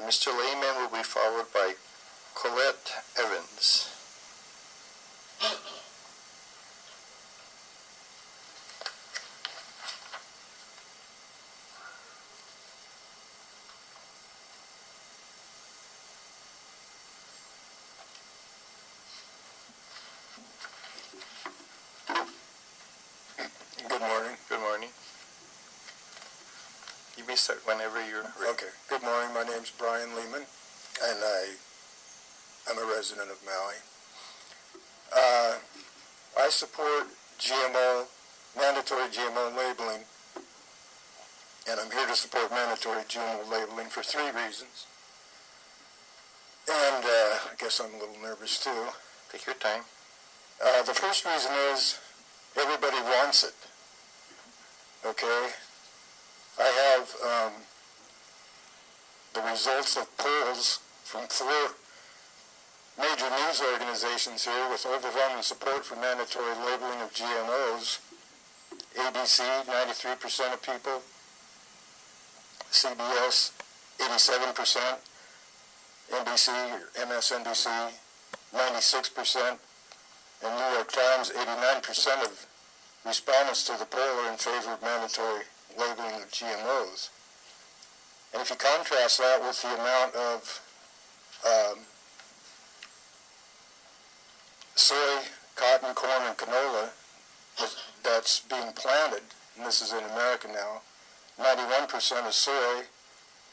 Mr. Lehman will be followed by Colette Evans. Good morning. Good morning. You may start whenever you're ready. Okay. Good morning. My name's Brian Lehman, and I'm a resident of Maui. I support GMO, mandatory GMO labeling, and I'm here to support mandatory GMO labeling for 3 reasons. And I guess I'm a little nervous too. Take your time. The first reason is everybody wants it. Okay? I have the results of polls from 4 major news organizations here with overwhelming support for mandatory labeling of GMOs. ABC, 93% of people. CBS, 87%. NBC or MSNBC, 96%. And New York Times, 89% of respondents to the poll are in favor of mandatory labeling of GMOs. And if you contrast that with the amount of soy, cotton, corn, and canola that's being planted, and this is in America now, 91% of soy,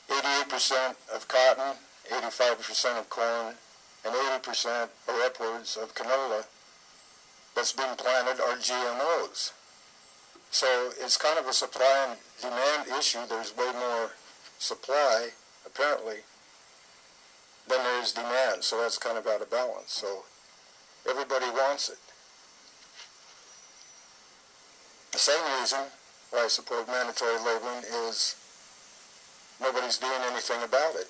88% of cotton, 85% of corn, and 80% or upwards of canola that's being planted are GMOs. So it's kind of a supply and demand issue. There's way more supply, apparently, than there is demand. So that's kind of out of balance. So everybody wants it. The same reason why I support mandatory labeling is nobody's doing anything about it.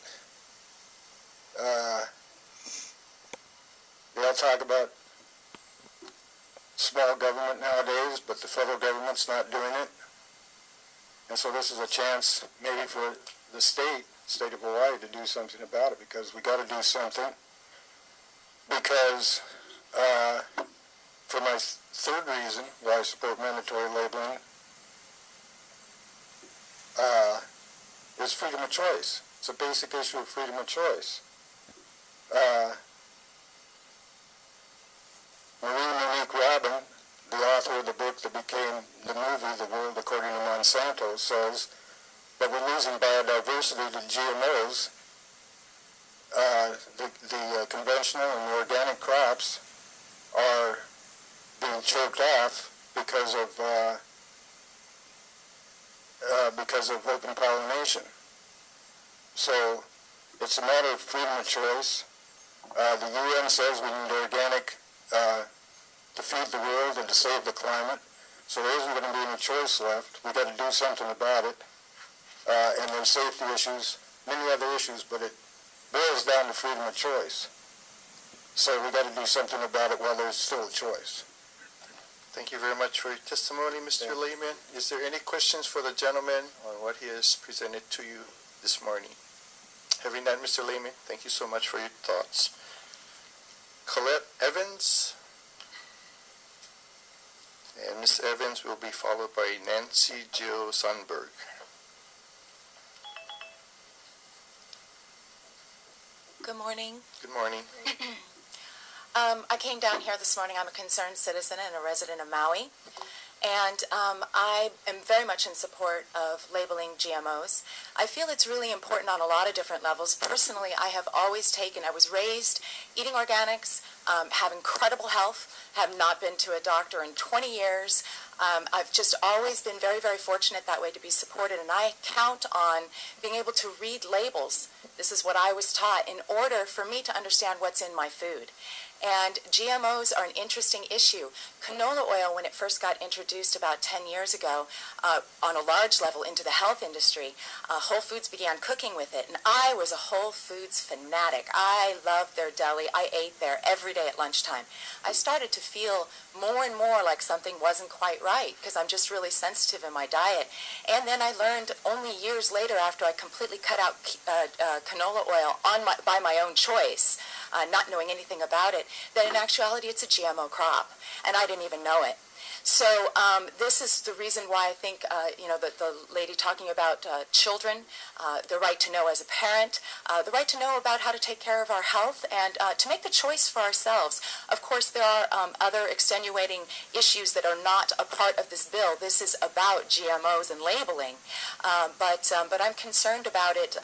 They all talk about small government nowadays, but the federal government's not doing it. And so this is a chance maybe for the state of Hawaii to do something about it, because we got to do something. Because for my third reason why I support mandatory labeling is freedom of choice. It's a basic issue of freedom of choice. Monique Robin, the author of the book that became the movie The World According to Monsanto, says that we're losing biodiversity to GMOs. The conventional and the organic crops are being choked off because of open pollination. So it's a matter of freedom of choice. The UN says we need organic to feed the world and to save the climate. So there isn't going to be any choice left. We've got to do something about it. And there's safety issues, many other issues, but it boils down to freedom of choice. So we've got to do something about it while there's still a choice. Thank you very much for your testimony, Mr. Lehman. Is there any questions for the gentleman on what he has presented to you this morning? Having done, Mr. Lehman, thank you so much for your thoughts. Colette Evans. And Ms. Evans will be followed by Nancy Jill Sundberg. Good morning. Good morning. I came down here this morning. I'm a concerned citizen and a resident of Maui. And I am very much in support of labeling GMOs. I feel it's really important on a lot of different levels. Personally, I was raised eating organics, have incredible health, have not been to a doctor in 20 years. I've just always been very, very fortunate that way to be supported, and I count on being able to read labels. This is what I was taught in order for me to understand what's in my food. And GMOs are an interesting issue. Canola oil, when it first got introduced about 10 years ago on a large level into the health industry, Whole Foods began cooking with it. And I was a Whole Foods fanatic. I loved their deli. I ate there every day at lunchtime. I started to feel more and more like something wasn't quite right because I'm just really sensitive in my diet. And then I learned only years later, after I completely cut out canola oil by my own choice, not knowing anything about it, that in actuality it's a GMO crop, and I didn't even know it. So this is the reason why I think, the lady talking about children, the right to know as a parent, the right to know about how to take care of our health and to make the choice for ourselves. Of course, there are other extenuating issues that are not a part of this bill. This is about GMOs and labeling, but I'm concerned about it,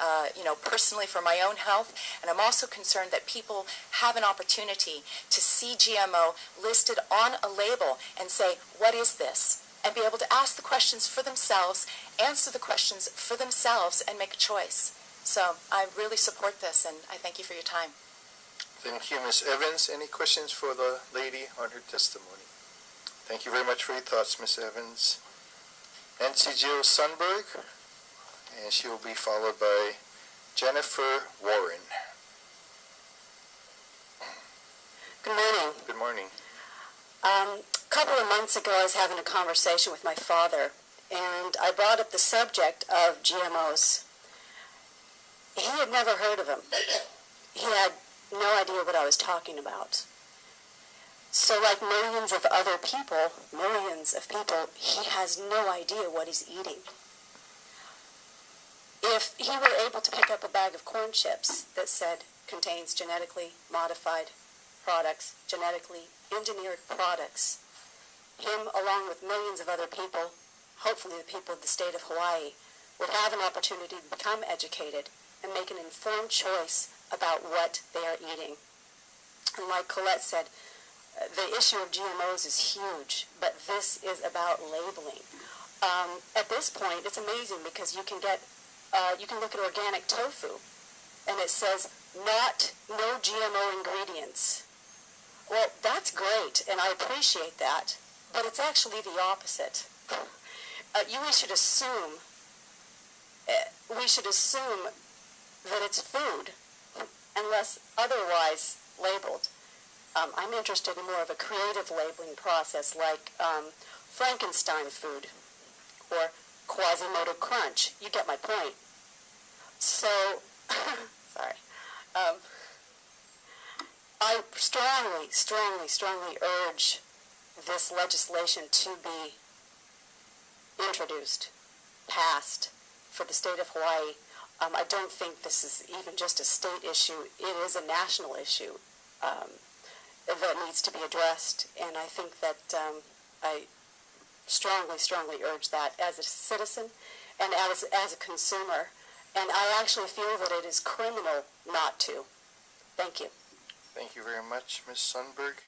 personally for my own health, and I'm also concerned that people have an opportunity to see GMO listed on a label and say, what is this? And be able to ask the questions for themselves, answer the questions for themselves, and make a choice. So I really support this, and I thank you for your time. Thank you, Ms. Evans. Any questions for the lady on her testimony? Thank you very much for your thoughts, Ms. Evans. Nancy Jill Sundberg, and she will be followed by Jennifer Warren. Good morning. Good morning. A couple of months ago, I was having a conversation with my father, and I brought up the subject of GMOs. He had never heard of them. He had no idea what I was talking about. So like millions of people, he has no idea what he's eating. If he were able to pick up a bag of corn chips that said contains genetically modified products, genetically engineered products, him along with millions of other people, hopefully the people of the state of Hawaii, would have an opportunity to become educated and make an informed choice about what they are eating. And like Colette said, the issue of GMOs is huge, but this is about labeling. At this point, it's amazing because you can look at organic tofu, and it says no GMO ingredients. Well, that's great, and I appreciate that, but it's actually the opposite. We should assume that it's food unless otherwise labeled. I'm interested in more of a creative labeling process like Frankenstein food or Quasimodo Crunch. You get my point. So, sorry. I strongly urge this legislation to be introduced, passed for the state of Hawaii. I don't think this is even just a state issue. It is a national issue that needs to be addressed, and I think that I strongly urge that as a citizen and as a consumer, and I actually feel that it is criminal not to. Thank you. Thank you very much, Ms. Sundberg.